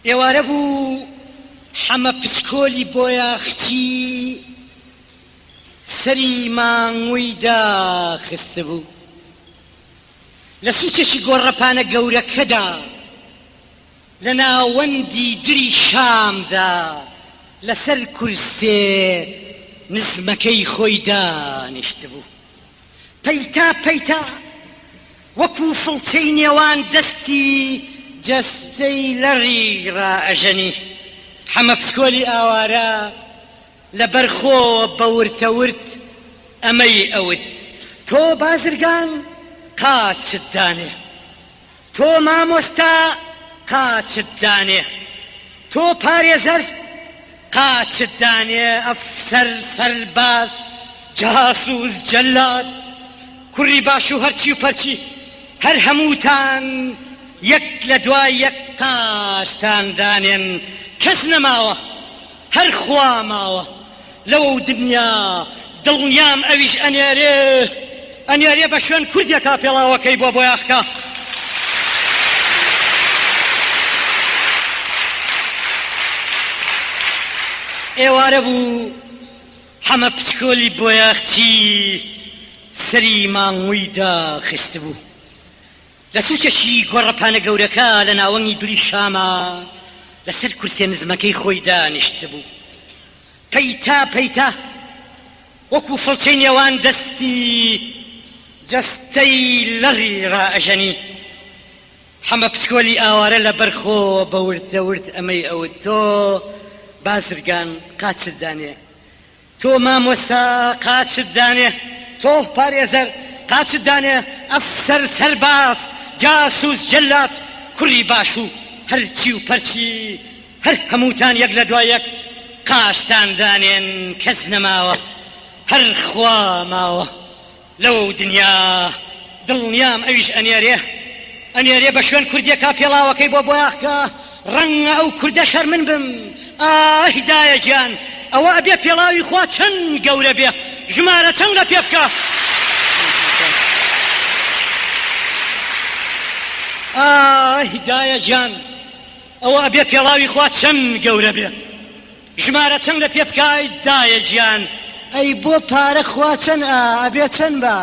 ئێوارە بوو حەمە پچکۆلی بۆیە خچی سەری مانگووی داخست بوو لە سوچێکی گۆڕەپانە گەورەکەدا لە ناوەندی دری شامدا لەسەر کورسێ نزمەکەی خۆی دانیشت بوو پەیتا پەیتا وەکو فڵچەی نێوان دەستی جەستەی لەڕی ڕائەژەنی حەمە پچکۆلی ئاوارە لەبەر خۆ بەورتەورت ئەمەی ئەوت تۆ بازرگان قاچت دانێ تۆ مامۆستا قاچت دانێ تۆ پارێزەر قاچت دانێ ئەفسەر سەرباز جاسوس جەلاد کوڕی باش و هەرچی و پەرچی هەر هەمووتان یەک لە دوای یەک قاچتان دانێن کەس نەماوە هەر خوا ماوە لەوە دنیا دڵنیام ئەویش ئەنێرێ بە شوێن کوردێکا پێڵاوەکەی بۆ بۆیاخکە ئێوارە بوو حەمە پچکۆلی بۆیاخچی سەری مانگووی داخست بوو لە سوچێکی گۆڕەپانە گەورەکە لە ناوەنگی دوری شامە لەسەر کورسێ نزمەکەی خۆی دانیشت بوو پەیتا پەیتا وەکو فڵچەی نێوان دەستی جەستەی لەڕی ڕائەژەنی حەمە پچکۆلی ئاوارە لەبەر خۆ بەورتەورت ئەمەی ئەوت تۆ بازرگان قاچت دانێ تۆ مامۆستا قاچت دانێ تۆ پارێزەر قاچت دانێ ئەفسەر سەرباز جاسوس جەلات کوڕی باش و هەرچی و پەرچی هەر هەمووتان یەک لە دوای یەک قاچتان دانێن کەس نەماوە هەر خوا ماوە لەوە دنیا دڵنیام ئەویش ئەنێرێ بە شوێن کوردێکا پێڵاوەکەی بۆ بۆیاخکە ڕەنگە ئەو کوردە شەرمن بم هیدایە گیان ئەوە ئەبێ پێڵاوی خوا چەند گەورە بێ ژمارە چەند لە پێ بکە هیدایە گیان ئەوە ئەبێ پێڵاوی خوا چەند گەورە بێ ژمارە چەند لە پێ بکە هیدایە گیان ئەی بۆ پارە خوا چەند ئەبێ چەند بە